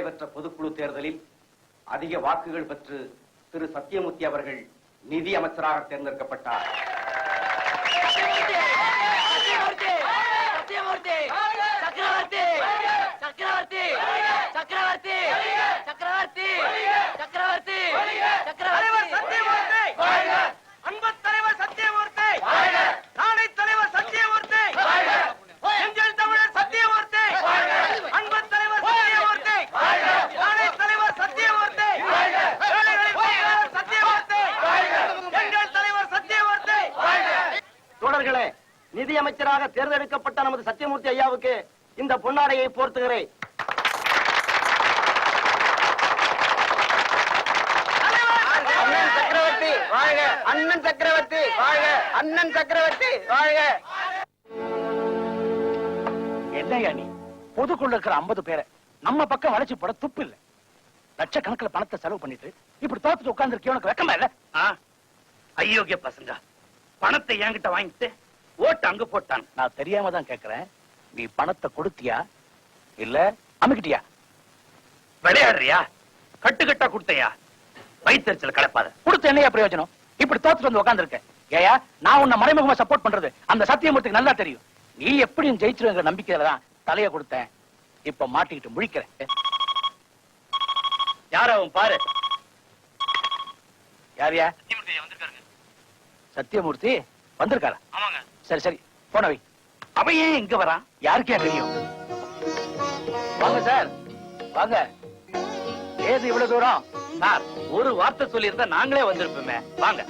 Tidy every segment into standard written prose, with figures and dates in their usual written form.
நடைபெற்ற பொதுக்குழு தேர்தலில் அதிக வாக்குகள் பெற்று திரு சத்தியமூர்த்தி அவர்கள் நிதி அமைச்சராக தேர்ந்தெடுக்கப்பட்டார். தோழர்களே, நிதி அமைச்சராக தேர்ந்தெடுக்கப்பட்ட நமது சத்தியமூர்த்தி ஐயாவுக்கு இந்த பொன்னாடையை போர்த்துகிறேன். அண்ணன் சக்கரவர்த்தி வாழ்க! அண்ணன் சக்கரவர்த்தி வாழ்க! அண்ணன் சக்கரவர்த்தி வாழ்க! என்னையா நீ பொதுக்குள்ள இருக்கிற 50 பேரை நம்ம பக்கம் வளைச்சு போட துப்பு இல்ல. லட்சக்கணக்கில் பணத்தை செலவு பண்ணிட்டு இப்படி தோத்துட்டு உட்கார்ந்து இருக்க உனக்கு வெக்கமா இல்ல? ஐயோக்கிய பசங்க பணத்தை என்கிட்ட வாங்கிட்டு ஓட்டு அங்க போட்டான். நான் தெரியாம தான் கேக்குறேன். நீ பணத்தை கொடுத்தியா இல்ல அமுக்கிட்டியா? விளையாடுறியா? கட்டுக்கட்டா கொடுத்தையா? வயிற்றுச்சல் கலப்பாத. கொடுத்த என்னையா பிரயோஜனம்? இப்படி தோத்துட்டு வந்து உட்கார்ந்து இருக்க. ஏயா, நான் உன்னை மறைமுகமா சப்போர்ட் பண்றது அந்த சத்தியமூர்த்திக்கு நல்லா தெரியும். நீ எப்படியும் ஜெயிச்சிருங்கிற நம்பிக்கையில தான் தலைய கொடுத்தேன். இப்ப மாட்டிக்கிட்டு முழிக்கிறேன். யார அவன் பாரு. யாரியா? சத்தியமூர்த்தி வந்திருக்காரா? ஆமாங்க. சரி சரி, போன வை. அவன் ஏன் இங்க வரான்? யாருக்கே தெரியும். வாங்க சார், வாங்க. ஏது இவ்வளவு தூரம்? சார், ஒரு வார்த்தை சொல்லியிருந்தா நாங்களே வந்திருப்போமே. வாங்க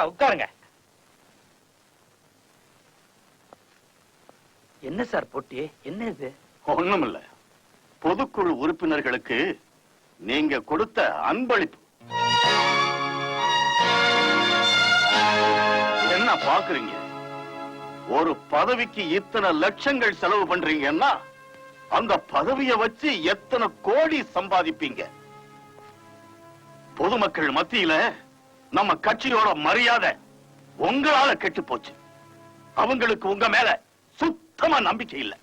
உட்காருங்க. என்ன சார் போட்டி? என்ன இது? ஒண்ணுமில்ல, பொதுக்குழு உறுப்பினர்களுக்கு நீங்க கொடுத்த அன்பளிப்பு. என்ன பாக்குறீங்க? ஒரு பதவிக்கு இத்தனை லட்சங்கள் செலவு பண்றீங்கன்னா அந்த பதவியை வச்சு எத்தனை கோடி சம்பாதிப்பீங்க? பொதுமக்கள் மத்தியில நம்ம கட்சியோட மரியாதை உங்களால கெட்டு போச்சு. அவங்களுக்கு உங்க மேல சுத்தமா நம்பிக்கை இல்லை.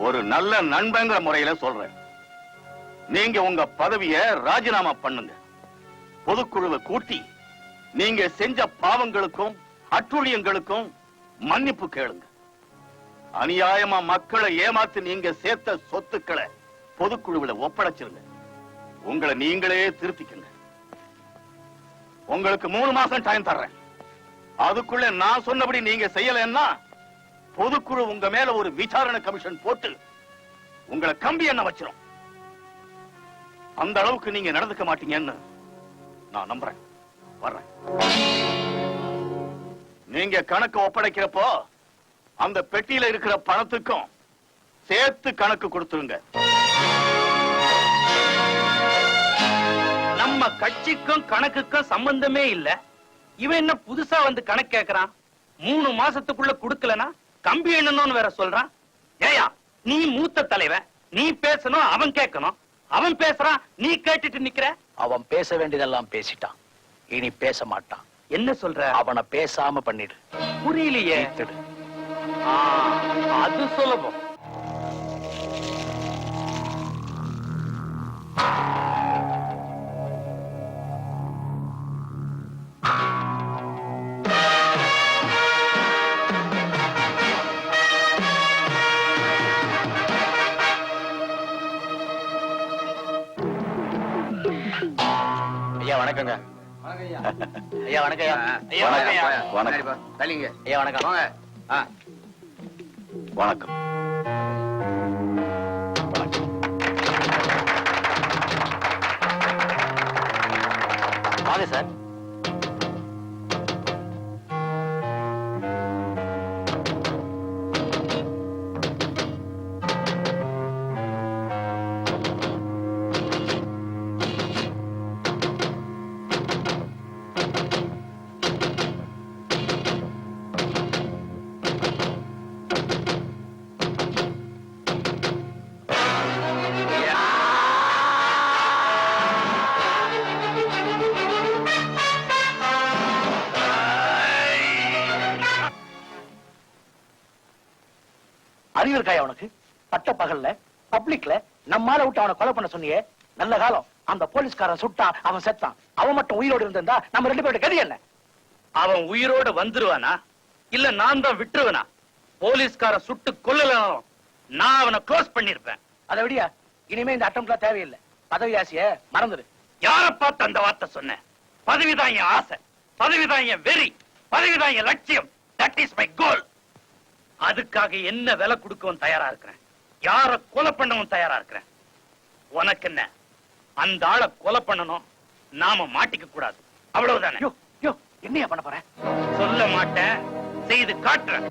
ஒரு நல்ல நண்பங்கிற முறையில சொல்றேன், நீங்க உங்க பதவியை ராஜினாமா பண்ணுங்க. பொதுக்குழுவை கூட்டி நீங்க செஞ்ச பாவங்களுக்கும் அட்டுழியங்களுக்கும் மன்னிப்பு கேளுங்க. அநியாயமா மக்களை ஏமாத்து நீங்க சேர்த்த சொத்துக்களை பொதுக்குழுவில் ஒப்படைச்சிருங்க. உங்களை நீங்களே திருத்திக்கங்க. உங்களுக்கு 3 மாசம் டைம் தர்றேன். அதுக்குள்ள நான் சொன்னபடி நீங்க செய்யலன்னா பொதுக்குழு உங்க மேல ஒரு விசாரணை கமிஷன் போட்டு உங்களை கம்பி என்ன வச்சிரும். அந்த அளவுக்கு நீங்க நடந்துக்க மாட்டீங்கன்னு நான் நம்புறேன். வர்றேன். நீங்க கணக்கு ஒப்படைக்கிறப்போ அந்த பெட்டியில இருக்கிற பணத்துக்கும் சேர்த்து கணக்கு கொடுத்துருங்க. நம்ம கட்சிக்கும் கணக்குக்கும் சம்பந்தமே இல்ல. இவன் என்ன புதுசா வந்து கணக்கு கேட்கிறான்? 3 மாசத்துக்குள்ள கொடுக்கலனா கம்பி எண்ணணும்னு வேற சொல்றான். ஏயா, நீ மூத்த தலைவன், நீ பேசணும், அவன் கேட்கணும். அவன் பேசுறான், நீ கேட்டுட்டு நிக்கிற. அவன் பேச வேண்டியதெல்லாம் பேசிட்டான், இனி பேச மாட்டான். என்ன சொல்ற? அவனை பேசாம பண்ணிடு. புரியலையே. அது சுலபம். ஐயா வணக்கங்க. ஐயா வணக்கம். ஐயா வணக்கம். தள்ளிங்க. ஐயா வணக்கம். வாங்க. வணக்கம். வாங்க சார். அறிவு இருக்காயா உனக்கு? பட்ட பகல்ல பப்ளிக்ல நம்மால விட்டு அவனை கொலை பண்ண சொன்னியே. நல்ல காலம் அந்த போலீஸ்காரன் சுட்டான், அவன் செத்தான். அவன் மட்டும் உயிரோடு இருந்திருந்தா நம்ம 2 பேரோட கதி என்ன? அவன் உயிரோட வந்துருவானா இல்ல நான் தான் விட்டுருவனா? போலீஸ்கார சுட்டு கொல்லலாம், நான் அவனை க்ளோஸ் பண்ணிருப்பேன். அதை விடியா, இனிமே இந்த அட்டம்லாம் தேவையில்லை. பதவி ஆசைய மறந்துரு. யார பார்த்து அந்த வார்த்தை சொன்ன? பதவிதான் என் ஆசை, பதவிதான் என் வெறி, பதவிதான் என் லட்சியம். That is my goal. அதுக்காக என்ன விலை கொடுக்கவும் தயாரா இருக்கிறேன், யார கொலை பண்ணவும் தயாரா இருக்கிறேன். உனக்கு என்ன? அந்த ஆளை கொலை பண்ணணும், நாம மாட்டிக்க கூடாது, அவ்வளவுதானே? யோ யோ, என்னையா பண்ண போற? சொல்ல மாட்டேன், செய்து காட்டுறேன்.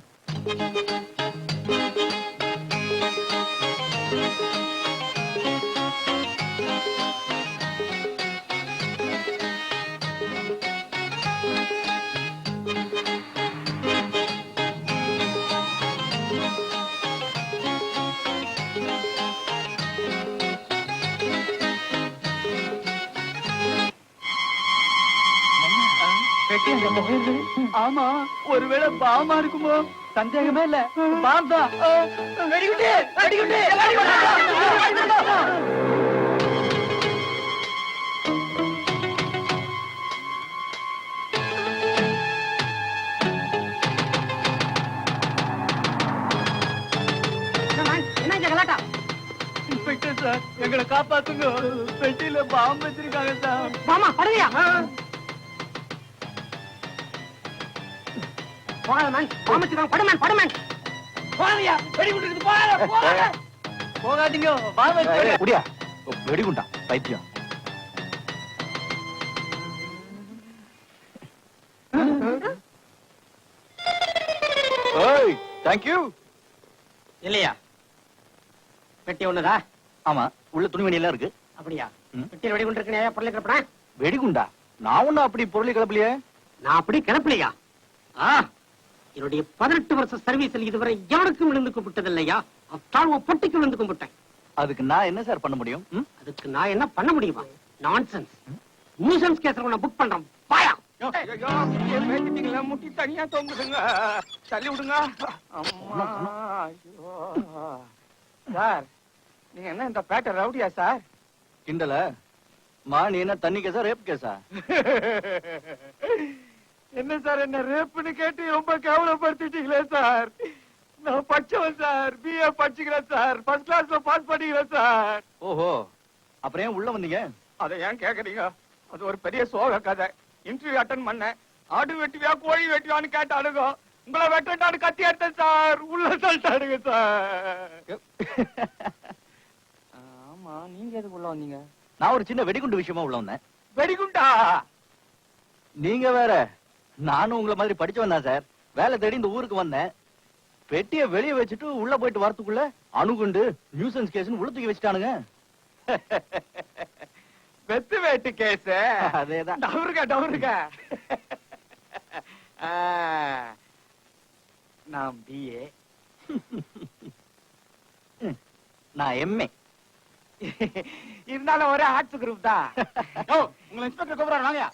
ஆமா, ஒருவேளை பாமா இருக்குமோ? சந்தேகமே இல்ல, பாம் தான். வெடிகுண்டு, வெடிகுண்டு, இன்ஸ்பெக்டர் சார், எங்களை காப்பாத்துங்க. பெட்டியில பாம்பு வச்சிருக்காங்க சார். மாமா படுங்கயா. போகாத மேன், பாம்புச்சுதான். படு மேன், படு மேன். போறியா? வெடி விட்டுருக்கு, போகாத. போகாதீங்க, பாம்பு வச்சிருக்காங்க. முடியா வெடிகுண்டா பைத்தியம். ஓய், தேங்க் யூ. இல்லையா? பெட்டி ஒண்ணுதா? ஆமா, உள்ள துணிமணி எல்லாம் இருக்கு. அப்படியா? ம். பெட்டியில் வெடிகுண்டு இருக்கு, பொருளை கிளப்பினா? வெடிகுண்டா? நான் ஒண்ணும் அப்படி பொருளை கிளப்பலையே. நான் அப்படி கிளப்பலையா? என்னுடைய 18 வருஷ சர்வீஸில் இதுவரை எவனுக்கும் விழுந்து கும்பிட்டதில்லையா? அத்தாழ்வு பொட்டிக்கு விழுந்து கும்பிட்டேன். அதுக்கு நான் என்ன சார் பண்ண முடியும்? அதுக்கு நான் என்ன பண்ண முடியுமா? நான்சென்ஸ். நியூசன்ஸ் கேஸ் உன்னை புக் பண்றோம். பாயா. முட்டி தனியா தொங்குதுங்க, தள்ளி விடுங்க. அம்மா, ஐயோ. சார், நீங்க என்ன இந்த பேட்டை ரவுடியா சார்? கிண்டல மா, நீ என்ன தண்ணி கேசா ரேப் கேசா? என்ன சார், என்ன ரேப்புன்னு கேட்டு ரொம்ப கேவலப்படுத்திட்டீங்களே சார். நான் படிச்சவன் சார், பிஏ படிச்சுக்கிறேன் சார், ஃபர்ஸ்ட் கிளாஸ்ல பாஸ் பண்ணிக்கிறேன் சார். ஓஹோ, அப்புறம் ஏன் உள்ள வந்தீங்க? அதை ஏன் கேக்குறீங்க? அது ஒரு பெரிய சோக கதை. இன்டர்வியூ அட்டன் பண்ணேன். ஆடு வெட்டுவியா கோழி வெட்டுவியான்னு கேட்டானுங்க. உங்களை வெட்டான்னு கத்தி எடுத்தேன் சார். உள்ள தள்ளிட்டானுங்க சார். ஆமா, நீங்க எதுக்கு உள்ள வந்தீங்க? நான் ஒரு சின்ன வெடிகுண்டு விஷயமா உள்ள வந்தேன். வெடிகுண்டா? நீங்க வேற, நானும் உங்களை மாதிரி படிச்சவன் தான் சார். வேலை தேடி இந்த ஊருக்கு வந்தேன். பெட்டிய வெளியே வச்சுட்டு உள்ள போயிட்டு வரதுக்குள்ள அணுகுண்டு நியூசன்ஸ் கேஸ்னு உள்ள தூக்கி வச்சுட்டானுங்க. வெத்து வேட்டு கேஸ். அதேதான். டவுருங்க. நான் பிஏ, நான் எம்ஏ. இருந்தாலும் ஒரே ஆர்ட்ஸ் குரூப் தான். உங்களை இன்ஸ்பெக்டர் கூப்பிடுறாரு, வாங்க.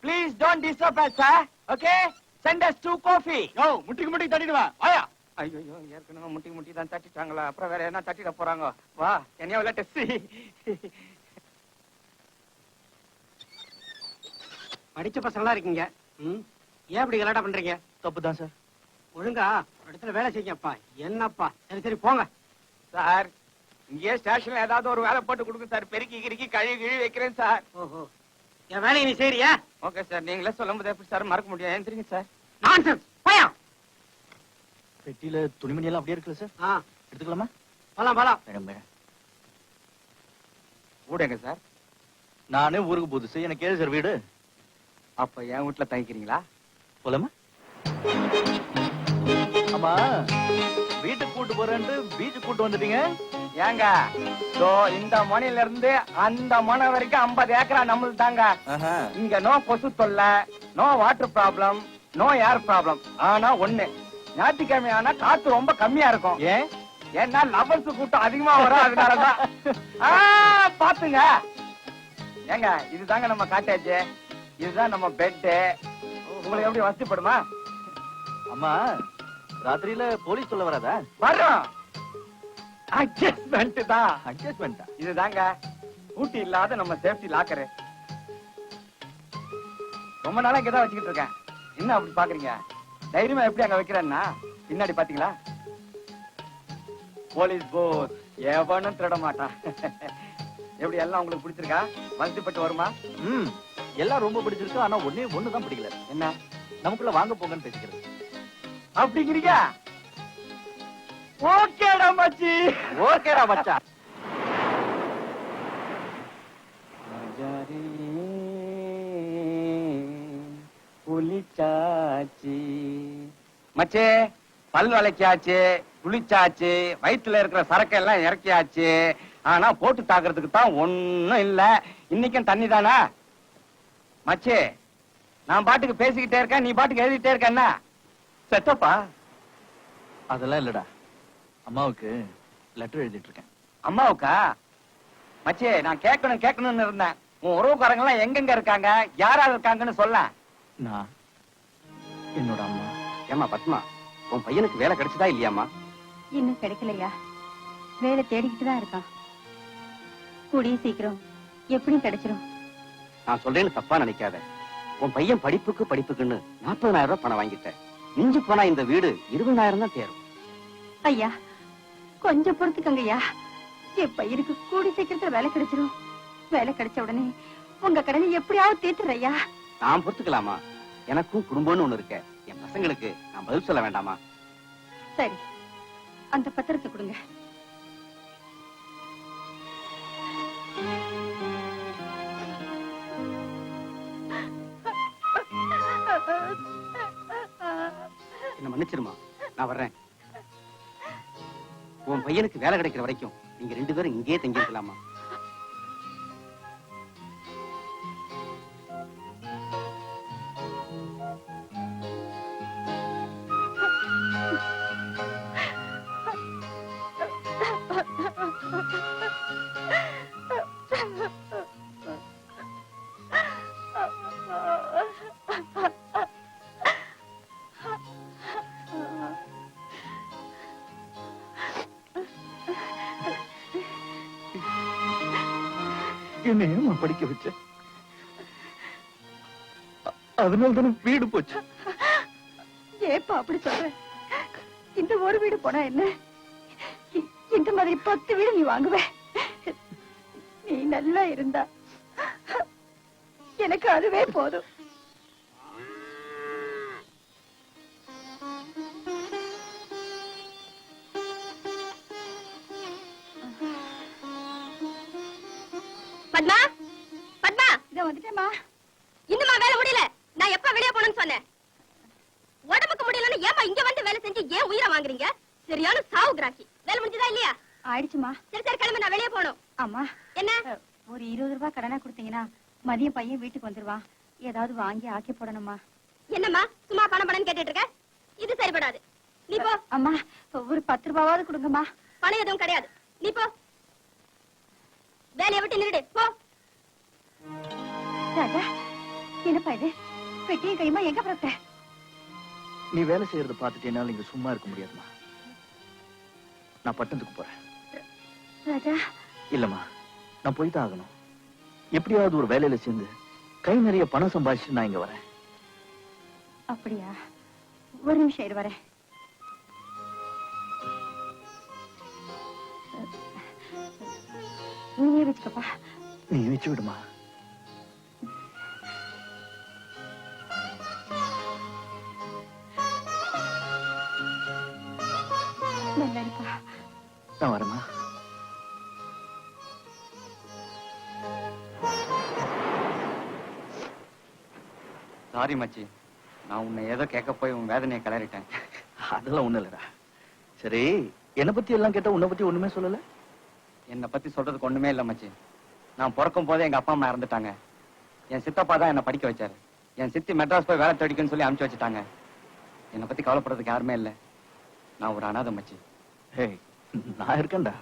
Please don't disturb us, sir. Okay? Send us 2 coffee. முட்டிக்கு தட்டிடுவா, வாயா. ஐயோ, ஏற்கனவே முட்டி தான் தட்டிட்டாங்களா? அப்புறம் வேற என்ன தட்டிட போறாங்க? வா, என்னைய விளையாட்டு டெஸ்ட். படிச்ச பசங்களா இருக்கீங்க. ஏன் அப்படி கலாட்டா பண்றீங்க? தப்புதான் சார். ஒழுங்கா ஒரு இடத்துல வேலை செய்யப்பா. என்னப்பா? சரி சரி போங்க. சார், இங்கே ஸ்டேஷன்ல ஏதாவது ஒரு வேலை போட்டு கொடுங்க சார். பெருக்கி கிருக்கி கழுவி வைக்கிறேன் சார். ஓஹோ, என் வேலையை நீ செய்யறியா? ஓகே சார், நீங்களே சொல்லும் போது எப்படி சார் மறக்க முடியும்? எந்திரிங்க சார். நான்சென்ஸ். போயா. பெட்டியில துணிமணி எல்லாம் அப்படியே இருக்குல்ல சார்? எடுத்துக்கலாமா? போலாம். ஊடங்க சார். நானே ஊருக்கு புதுசு, எனக்கு ஏது சார் வீடு? அப்ப என் வீட்டுல தங்கிக்கிறீங்களா? போலாமா? ஆமா, வீட்டுக்கு கூட்டு போறேன்ட்டு பீச்சுக்கு கூட்டு வந்துட்டீங்க. ஏங்க, இந்த மணில இருந்து அந்த மணி வரைக்கும் 50 ஏக்கரா நம்மளுக்கு தாங்க. இங்க நோ கொசு தொல்லை, no water problem, no air problem. ஆனா ஒண்ணு, ஞாயிற்றுக்கிழமை ஆனா காத்து ரொம்ப கம்மியா இருக்கும். ஏன்? ஏன்னா லவர்ஸ் கூட்டம் அதிகமா வரும், அதனாலதான். பாத்துங்க. ஏங்க, இதுதாங்க நம்ம காட்டேஜ், இதுதான் நம்ம பெட். உங்களுக்கு எப்படி வசதிப்படுமா? அம்மா, ராத்திரியில போலீஸ் சொல்ல வராதா? வர்றோம். அட்ஜஸ்ட்மெண்ட் தான். அட்ஜஸ்ட்மெண்டா? இதுதாங்க ஊட்டி இல்லாத நம்ம சேஃப்டி லாக்கரு. ரொம்ப நாளா இங்கதான் வச்சுக்கிட்டு இருக்கேன். என்ன அப்படி பாக்குறீங்க? தைரியமா எப்படி அங்க வைக்கிறேன்னா பின்னாடி பாத்தீங்களா? போலீஸ் போஸ் எவனும் திருட மாட்டான். எப்படி எல்லாம் உங்களுக்கு பிடிச்சிருக்கா? வசதிப்பட்டு வருமா? எல்லாம் ரொம்ப பிடிச்சிருக்கு. ஆனா ஒண்ணுதான் பிடிக்கல. என்ன? நமக்குள்ள வாங்க போங்கன்னு பேசிக்கிறது. அப்படிங்கிறீங்க? ஓகேடா மச்சி. ஓகேடா மச்சான். புலிச்சாச்சி மச்சே, பல் வளைக்காச்சு, குளிச்சாச்சு, வயிற்றுல இருக்கிற சரக்கெல்லாம் இறக்கியாச்சு. ஆனா போட்டு தாக்குறதுக்கு தான் ஒண்ணும் இல்ல. இன்னைக்கும் தண்ணி தானா மச்சே? நான் பாட்டுக்கு பேசிக்கிட்டே இருக்கேன், நீ பாட்டுக்கு எழுதிட்டே இருக்க. என்ன செத்தப்பா? அதெல்லாம் இல்லடா, அம்மாவுக்கு லெட்டர் எழுதிட்டு இருக்கேன். அம்மாவுக்கா? மச்சே, நான் கேட்கணும்னு இருந்தேன். உன் உறவுக்காரங்க எல்லாம் எங்கெங்க இருக்காங்க, யாராவது இருக்காங்கன்னு சொல்ல. நான் என்னோட அம்மா. ஏமா பத்மா, உன் பையனுக்கு வேலை கிடைச்சதா இல்லையாமா? இன்னும் கிடைக்கலையா? வேலை தேடிக்கிட்டு தான் இருக்கான். கூடிய சீக்கிரம் எப்படியும் கிடைச்சிரும். நான் சொல்றேன்னு தப்பா நினைக்காத. உன் பையன் படிப்புக்குன்னு 40,000 ரூபாய் பணம் வாங்கிட்டேன். மிஞ்சி போனா இந்த வீடு 20,000 தான் தேரும். ஐயா, கொஞ்சம் பொறுத்துக்கங்க ஐயா. என் பையனுக்கு கூடி சீக்கிரத்துல வேலை கிடைச்சிரும். வேலை கிடைச்ச உடனே உங்க கடனை எப்படியாவது தீர்த்துற ஐயா. நான் பொறுத்துக்கலாமா? எனக்கும் குடும்பம்னு ஒண்ணு இருக்க. என் பசங்களுக்கு நான் பதில் சொல்ல வேண்டாமா? சரி, அந்த பத்திரத்தை கொடுங்க. என்ன மன்னிச்சிருமா, நான் வர்றேன். உன் பையனுக்கு வேலை கிடைக்கிற வரைக்கும் நீங்க 2 பேரும் இங்கேயே தங்கி இருக்கலாமா? என்ன ஏமா படிக்க வச்ச? அதனால்தானே வீடு போச்சு. ஏப்பா அப்படி சொல்ற? இந்த ஒரு வீடு போனா என்ன? இந்த மாதிரி 10 வீடு நீ வாங்குவ. நீ நல்லா இருந்தா எனக்கு அதுவே போதும். பத்மா, பத்மா, இத வந்துட்டேமா. இன்னுமா வேலை முடியல? நான் எப்ப வெளியே போகணும்னு சொன்னேன்? உடம்புக்கு முடியலன்னு ஏமா இங்க வந்து வேலை செஞ்சு ஏன் உயிரை வாங்குறீங்க? சரியான சாவு கிராக்கி. வேலை முடிஞ்சதா இல்லையா? ஆயிடுச்சுமா. சரி சரி, கிளம்பு, நான் வெளியே போகணும். அம்மா, என்ன? ஒரு 20 ரூபாய் கடனா கொடுத்தீங்கன்னா மதியம் பையன் வீட்டுக்கு வந்துருவான். ஏதாவது வாங்கி ஆக்கி போடணுமா? என்னம்மா சும்மா பணம் பணம் கேட்டுட்டு இருக்க? இது சரிபடாது. நீ போ. அம்மா, ஒரு 10 ரூபாவது கொடுங்கம்மா. பணம் எதுவும் கிடையாது. நீ போ. வேலையை விட்டு நிறுடு, போ. ராஜா, என்னப்பா இது? பெட்டியும் கையுமா எங்க புறப்பட்ட? நீ வேலை செய்யறத பார்த்துட்டு என்னால இங்க சும்மா இருக்க முடியாதுமா. நான் பட்டணத்துக்கு போறேன். ராஜா, இல்லம்மா, நான் போய்தான் ஆகணும். எப்படியாவது ஒரு வேலையில சேர்ந்து கை நிறைய பணம் சம்பாதிச்சு நான் இங்க வரேன். அப்படியா? ஒரு நிமிஷம் இரு, வரேன். நீயே வச்சுக்கப்பா. நீ வச்சு விடுமா. நல்லா இருப்பா. நான் வரேம்மா. சாரி மச்சி, நான் உன்னை ஏதோ கேட்க போய் உன் வேதனையை கிளறிட்டேன். அதெல்லாம் ஒண்ணு இல்லடா. சரி, என்னை பத்தி எல்லாம் கேட்டா உன்னை பத்தி ஒண்ணுமே சொல்லல. என்னை பத்தி சொல்றதுக்கு ஒண்ணுமே இல்ல மச்சி. நான் பிறக்கும் போதே எங்க அப்பா அம்மா இறந்துட்டாங்க. என் சித்தப்பா தான் என்ன படிக்க வச்சாரு. என் சித்தி மெட்ராஸ் போய் வேலை தேடிக்குன்னு சொல்லி அனுப்பிச்சு வச்சுட்டாங்க. என்னை பத்தி கவலைப்படுறதுக்கு யாருமே இல்ல. நான் ஒரு அனாதை மச்சி. நான் இருக்கேன்டா.